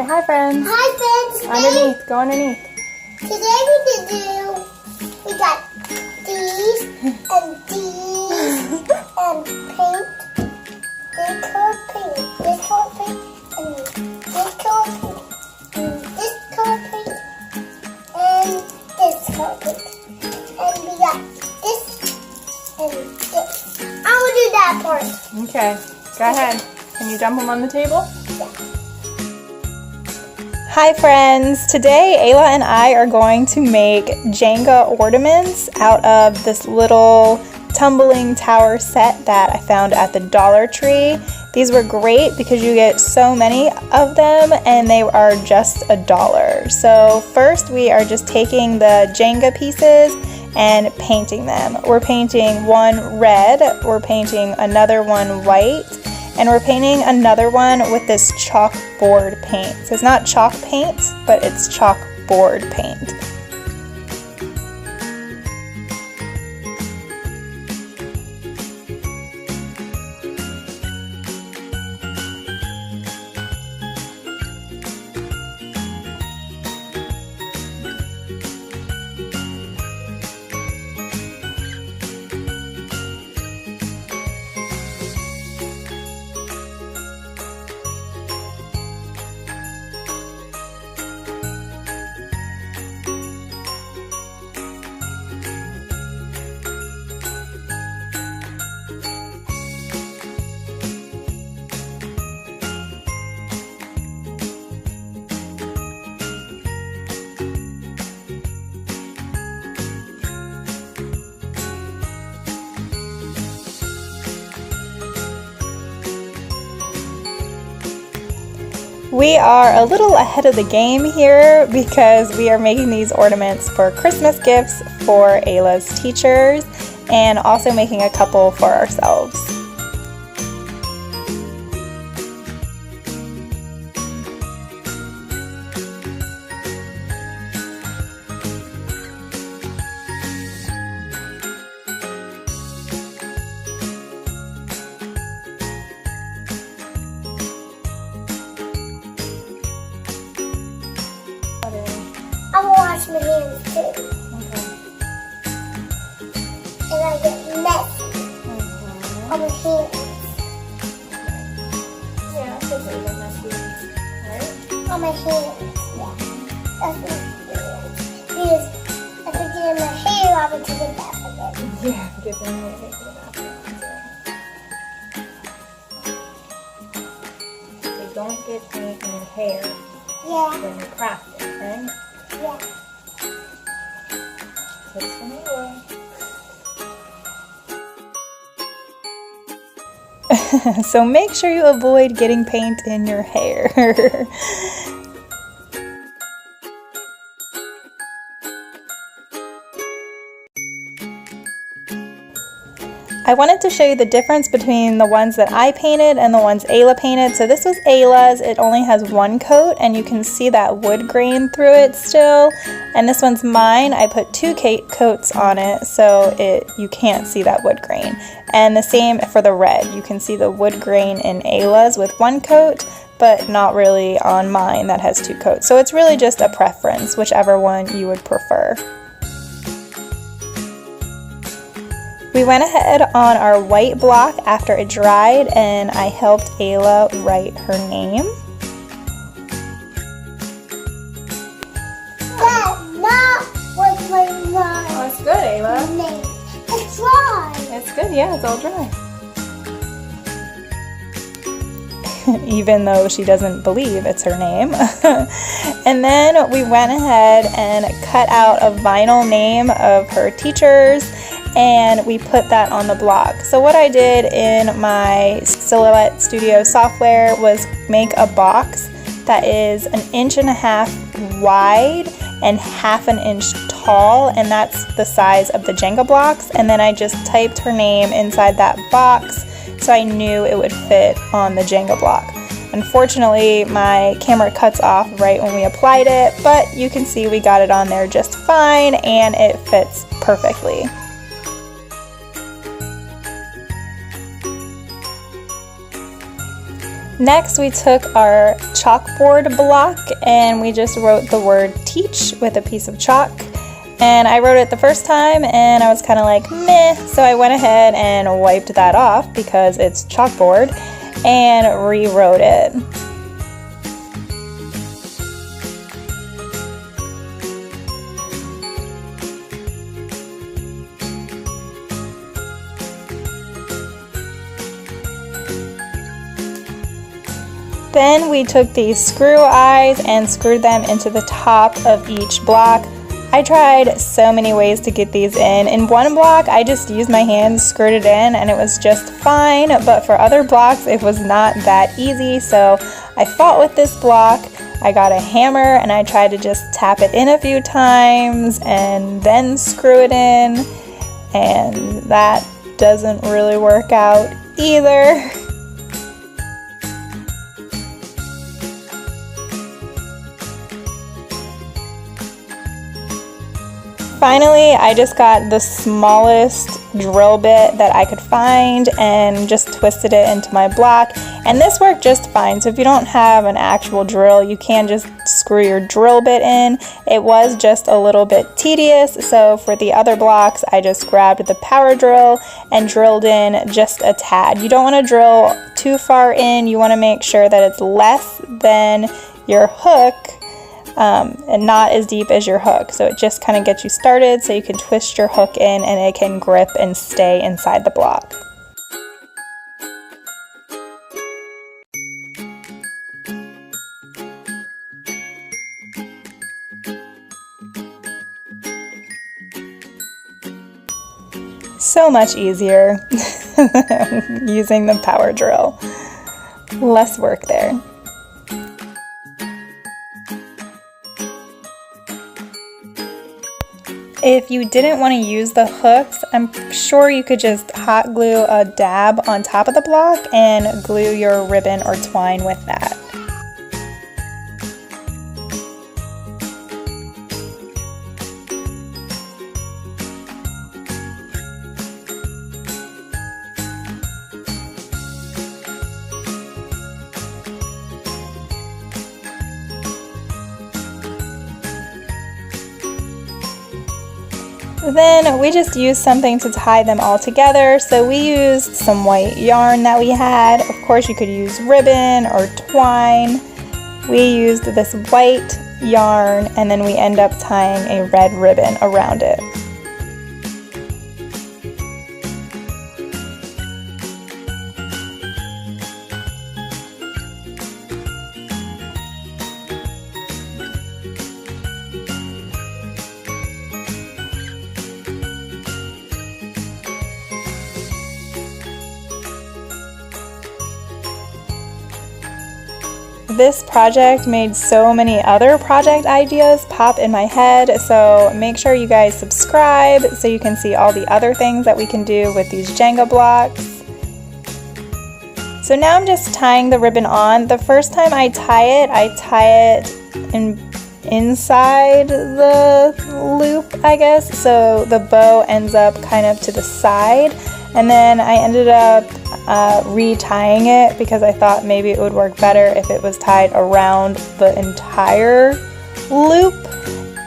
Say hi, friends. Hi, friends. Underneath. Go underneath. Today we got these and these and paint. This color paint. This color paint. And this color paint. And this color paint. And this color paint. And we got this and this. I will do that part. Okay. Go ahead. Can you dump them on the table? Yeah. Hi friends! Today Ayla and I are going to make Jenga ornaments out of this little tumbling tower set that I found at the Dollar Tree. These were great because you get so many of them and they are just $1. So first we are just taking the Jenga pieces and painting them. We're painting one red, we're painting another one white, and we're painting another one with this chalkboard paint. So it's not chalk paint, but it's chalkboard paint. We are a little ahead of the game here because we are making these ornaments for Christmas gifts for Ayla's teachers and also making a couple for ourselves. I will wash my hands too. Okay. And I get messy on my hands. Yeah, I think they're messy, right? On my hands, yeah. That's my hands. Because if I get in my hair, I will take it back again. Yeah, get them in the bathroom. So don't get paint in your hair Yeah, when you craft it, right? yeah. Tips from Ayla. So make sure you avoid getting paint in your hair. I wanted to show you the difference between the ones that I painted and the ones Ayla painted. So this was Ayla's. It only has one coat and you can see that wood grain through it still. And this one's mine. I put 2 coats on it so you can't see that wood grain. And the same for the red. You can see the wood grain in Ayla's with 1 coat, but not really on mine that has 2 coats. So it's really just a preference, whichever one you would prefer. We went ahead on our white block after it dried and I helped Ayla write her name. That not was my name. Oh, it's good, Ayla. It's dry. It's good, yeah, it's all dry. Even though she doesn't believe it's her name. And then we went ahead and cut out a vinyl name of her teachers and we put that on the block. So what I did in my Silhouette Studio software was make a box that is 1.5 inches wide and 1/2 inch tall, and that's the size of the Jenga blocks. And then I just typed her name inside that box so I knew it would fit on the Jenga block. Unfortunately, my camera cuts off right when we applied it, but you can see we got it on there just fine and it fits perfectly. Next, we took our chalkboard block and we just wrote the word teach with a piece of chalk. And I wrote it the first time and I was kind of like, meh. So I went ahead and wiped that off because it's chalkboard and rewrote it. Then we took these screw eyes and screwed them into the top of each block. I tried so many ways to get these in. In one block, I just used my hands, screwed it in, and it was just fine. But for other blocks, it was not that easy. So I fought with this block. I got a hammer and I tried to just tap it in a few times and then screw it in. And that doesn't really work out either. Finally, I just got the smallest drill bit that I could find and just twisted it into my block. And this worked just fine. So if you don't have an actual drill, you can just screw your drill bit in. It was just a little bit tedious. So for the other blocks, I just grabbed the power drill and drilled in just a tad. You don't want to drill too far in. You want to make sure that it's less than your hook. And not as deep as your hook, so it just kind of gets you started so you can twist your hook in and it can grip and stay inside the block. So much easier using the power drill. Less work there. If you didn't want to use the hooks, I'm sure you could just hot glue a dab on top of the block and glue your ribbon or twine with that. Then we just used something to tie them all together. So we used some white yarn that we had. Of course, you could use ribbon or twine. We used this white yarn and then we end up tying a red ribbon around it. This project made so many other project ideas pop in my head, so make sure you guys subscribe so you can see all the other things that we can do with these Jenga blocks. So now I'm just tying the ribbon on. The first time I tie it inside the loop, I guess, so the bow ends up kind of to the side, and then I ended up retying it because I thought maybe it would work better if it was tied around the entire loop.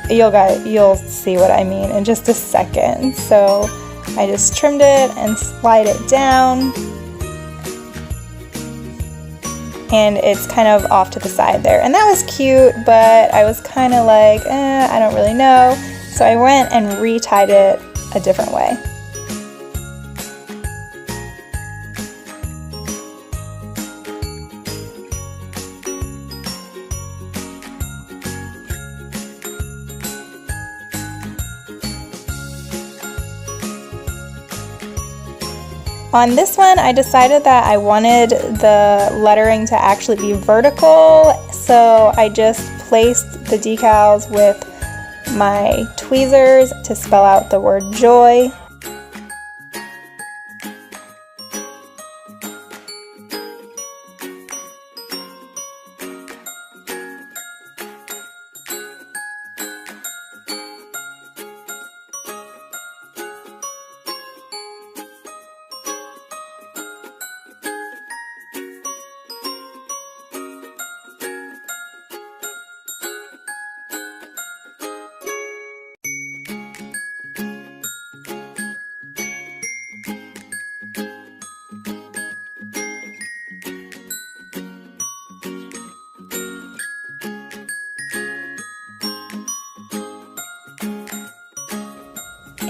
You'll see what I mean in just a second. So I just trimmed it and slide it down, and it's kind of off to the side there, and that was cute, but I was kind of like, I don't really know, so I went and retied it a different way. On this one, I decided that I wanted the lettering to actually be vertical, so I just placed the decals with my tweezers to spell out the word joy.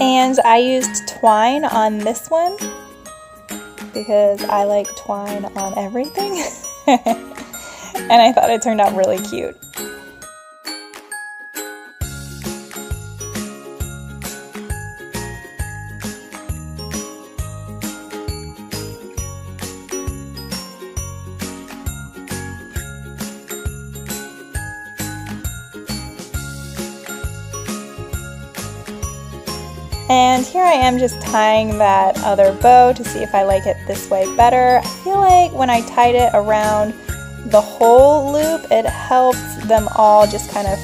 And I used twine on this one because I like twine on everything. And I thought it turned out really cute. And here I am just tying that other bow to see if I like it this way better. I feel like when I tied it around the whole loop, it helped them all just kind of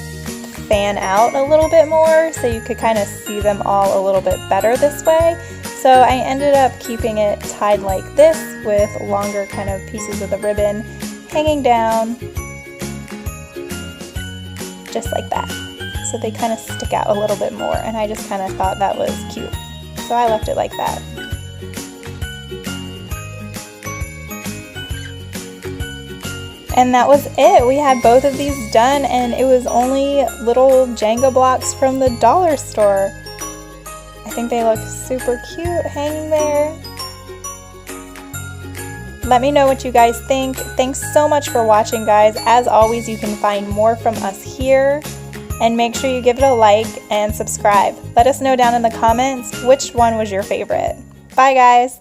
fan out a little bit more, so you could kind of see them all a little bit better this way. So I ended up keeping it tied like this with longer kind of pieces of the ribbon hanging down just like that. So they kind of stick out a little bit more, and I just kind of thought that was cute. So I left it like that. And that was it. We had both of these done, and it was only little Jenga blocks from the dollar store. I think they look super cute hanging there. Let me know what you guys think. Thanks so much for watching, guys. As always, you can find more from us here. And make sure you give it a like and subscribe. Let us know down in the comments which one was your favorite. Bye, guys.